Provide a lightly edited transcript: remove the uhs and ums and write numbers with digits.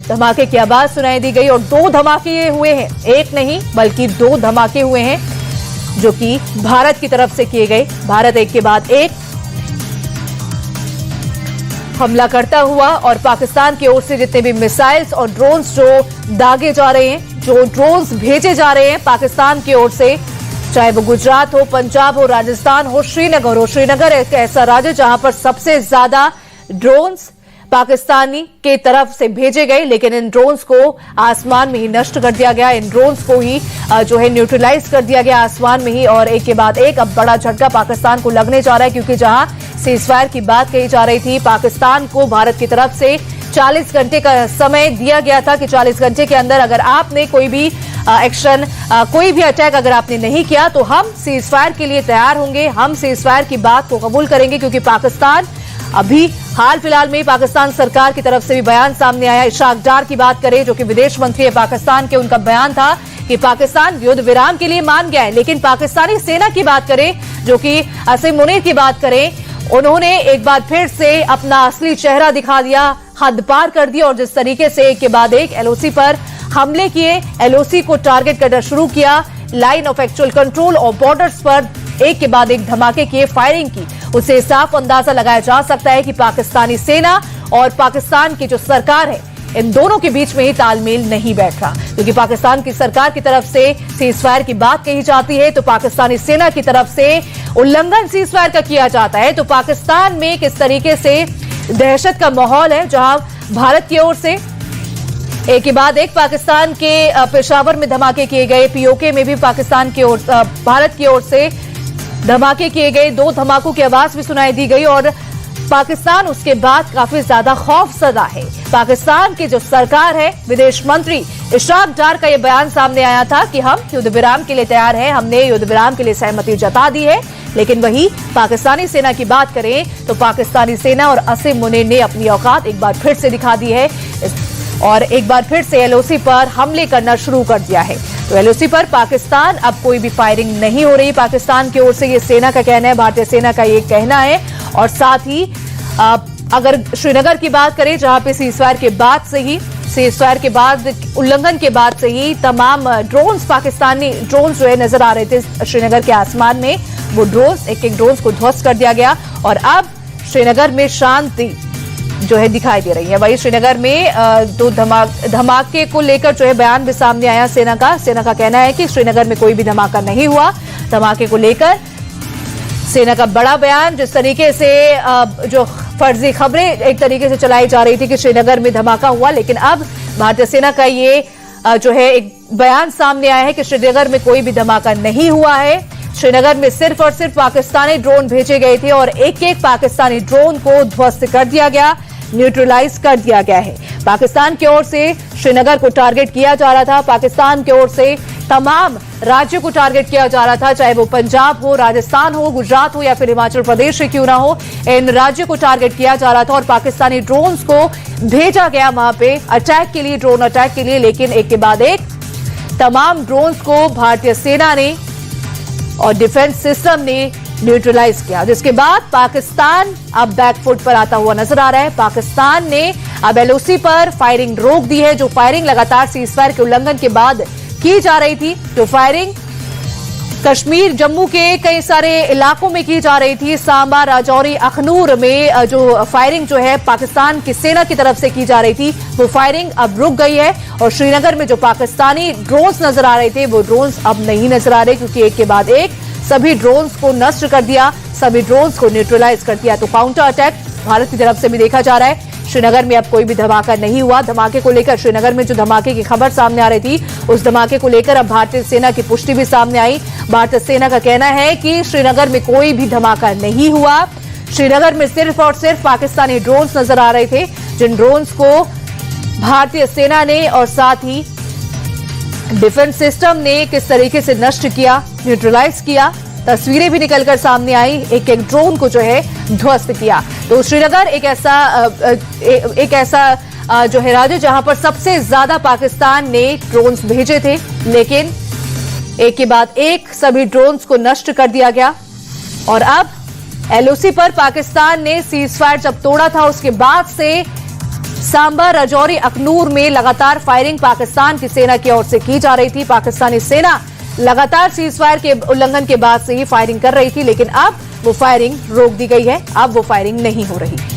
धमाके की आवाज सुनाई दी गई और 2 धमाके हुए हैं। एक नहीं बल्कि 2 धमाके हुए हैं जो कि भारत की तरफ से किए गए। भारत एक के बाद एक हमला करता हुआ और पाकिस्तान की ओर से जितने भी मिसाइल्स और ड्रोन्स जो दागे जा रहे हैं, जो ड्रोन्स भेजे जा रहे हैं पाकिस्तान की ओर से, चाहे वो गुजरात हो, पंजाब हो, राजस्थान हो, श्रीनगर हो। श्रीनगर एक ऐसा राज्य जहां पर सबसे ज्यादा ड्रोन्स पाकिस्तानी के तरफ से भेजे गए, लेकिन इन ड्रोन्स को आसमान में ही नष्ट कर दिया गया। इन ड्रोन्स को ही जो है न्यूट्रलाइज कर दिया गया आसमान में ही। और एक के बाद एक अब बड़ा झटका पाकिस्तान को लगने जा रहा है, क्योंकि जहां सीजफायर की बात कही जा रही थी, पाकिस्तान को भारत की तरफ से 40 घंटे का समय दिया गया था कि 40 घंटे के अंदर अगर आपने कोई भी एक्शन, कोई भी अटैक अगर आपने नहीं किया तो हम सीजफायर के लिए तैयार होंगे, हम सीजफायर की बात को कबूल करेंगे। क्योंकि पाकिस्तान अभी हाल फिलहाल में पाकिस्तान सरकार की तरफ से भी बयान सामने आया। इशाक डार की बात करें जो कि विदेश मंत्री है पाकिस्तान के, उनका बयान था कि पाकिस्तान युद्ध विराम के लिए मान गया है। लेकिन पाकिस्तानी सेना की बात करें जो कि असीम मुनीर की बात करें, उन्होंने एक बार फिर से अपना असली चेहरा दिखा दिया, हद पार कर दिया और जिस तरीके से एक के बाद एक एलओसी पर हमले किए, एलओसी को टारगेट करना शुरू किया, लाइन ऑफ एक्चुअल कंट्रोल और बॉर्डर्स पर एक के बाद एक धमाके किए, फायरिंग की, उससे साफ अंदाजा लगाया जा सकता है कि पाकिस्तानी सेना और पाकिस्तान की जो सरकार है, इन दोनों के बीच में ही तालमेल नहीं बैठ रहा। क्योंकि पाकिस्तान की सरकार की तरफ से सीजफायर की बात कही जाती है तो पाकिस्तानी सेना की तरफ से उल्लंघन सीजफायर का किया जाता है। तो पाकिस्तान में किस तरीके से दहशत का माहौल है, जहां भारत की ओर से एक के बाद एक पाकिस्तान के पेशावर में धमाके किए गए, पीओके में भी पाकिस्तान की ओर, भारत की ओर से धमाके किए गए, 2 धमाकों की आवाज भी सुनाई दी गई और पाकिस्तान उसके बाद काफी ज्यादा खौफजदा है। पाकिस्तान की जो सरकार है, विदेश मंत्री इशाक डार का यह बयान सामने आया था कि हम युद्ध विराम के लिए तैयार हैं, हमने युद्ध विराम के लिए सहमति जता दी है। लेकिन वही पाकिस्तानी सेना की बात करें तो पाकिस्तानी सेना और असीम मुनीर ने अपनी औकात एक बार फिर से दिखा दी है और एक बार फिर से एलओसी पर हमले करना शुरू कर दिया है। तो एलओसी पर पाकिस्तान अब कोई भी फायरिंग नहीं हो रही पाकिस्तान की ओर से, ये सेना का कहना है, भारतीय सेना का ये कहना है। और साथ ही अगर श्रीनगर की बात करें जहां पे सीजफायर के बाद से ही, सीजफायर के बाद उल्लंघन के बाद से ही तमाम ड्रोन्स, पाकिस्तानी ड्रोन्स जो है नजर आ रहे थे श्रीनगर के आसमान में, वो ड्रोन्स, एक ड्रोन्स को ध्वस्त कर दिया गया और अब श्रीनगर में शांति जो है दिखाई दे रही है। वही श्रीनगर में 2 धमाके को लेकर जो है बयान भी सामने आया सेना का कहना है कि श्रीनगर में कोई भी धमाका नहीं हुआ। धमाके को लेकर सेना का बड़ा बयान, जिस तरीके से जो फर्जी खबरें एक तरीके से चलाई जा रही थी कि श्रीनगर में धमाका हुआ, लेकिन अब भारतीय सेना का ये जो है एक बयान सामने आया है कि श्रीनगर में कोई भी धमाका नहीं हुआ है। श्रीनगर में सिर्फ और सिर्फ पाकिस्तानी ड्रोन भेजे गए थे और एक एक पाकिस्तानी ड्रोन को ध्वस्त कर दिया गया, न्यूट्रलाइज कर दिया गया है। पाकिस्तान की ओर से श्रीनगर को टारगेट किया जा रहा था, पाकिस्तान की ओर से तमाम राज्यों को टारगेट किया जा रहा था, चाहे वो पंजाब हो, राजस्थान हो, गुजरात हो या फिर हिमाचल प्रदेश से क्यों ना हो, इन राज्यों को टारगेट किया जा रहा था और पाकिस्तानी ड्रोन्स को भेजा गया वहां पे अटैक के लिए, ड्रोन अटैक के लिए। लेकिन एक के बाद एक तमाम ड्रोन्स को भारतीय सेना ने और डिफेंस सिस्टम ने न्यूट्रलाइज किया, जिसके बाद पाकिस्तान अब बैकफुट पर आता हुआ नजर आ रहा है। पाकिस्तान ने अब एलओसी पर फायरिंग रोक दी है, जो फायरिंग लगातार सीजफायर के उल्लंघन के बाद की जा रही थी। जो फायरिंग कश्मीर, जम्मू के कई सारे इलाकों में की जा रही थी, सांबा, राजौरी, अखनूर में जो फायरिंग जो है पाकिस्तान की सेना की तरफ से की जा रही थी, वो फायरिंग अब रुक गई है और श्रीनगर में जो पाकिस्तानी ड्रोन्स नजर आ रहे थे वो ड्रोन्स अब नहीं नजर आ रहे, क्योंकि एक के बाद एक सभी ड्रोन्स को नष्ट कर दिया, सभी ड्रोन्स को न्यूट्रलाइज कर दिया। तो काउंटर अटैक भारत की तरफ से भी देखा जा रहा है। श्रीनगर में अब कोई भी धमाका नहीं हुआ। धमाके को लेकर श्रीनगर में जो धमाके की खबर सामने आ रही थी, उस धमाके को लेकर अब भारतीय सेना की पुष्टि भी सामने आई। भारतीय सेना का कहना है कि श्रीनगर में कोई भी धमाका नहीं हुआ, श्रीनगर में सिर्फ और सिर्फ पाकिस्तानी ड्रोन्स नजर आ रहे थे, जिन ड्रोन्स को भारतीय सेना ने और साथ ही डिफेंस सिस्टम ने किस तरीके से नष्ट किया, न्यूट्रलाइज किया। तस्वीरें भी निकलकर सामने आई, एक एक ड्रोन को जो है ध्वस्त किया। तो श्रीनगर एक ऐसा जो है राज्य जहां पर सबसे ज्यादा पाकिस्तान ने ड्रोन्स भेजे थे, लेकिन एक के बाद एक सभी ड्रोन्स को नष्ट कर दिया गया। और अब एलओसी पर पाकिस्तान ने सीजफायर जब तोड़ा था, उसके बाद से सांबा, राजौरी, अखनूर में लगातार फायरिंग पाकिस्तान की सेना की ओर से की जा रही थी। पाकिस्तानी सेना लगातार सीजफायर के उल्लंघन के बाद से ही फायरिंग कर रही थी, लेकिन अब वो फायरिंग रोक दी गई है। अब वो फायरिंग नहीं हो रही।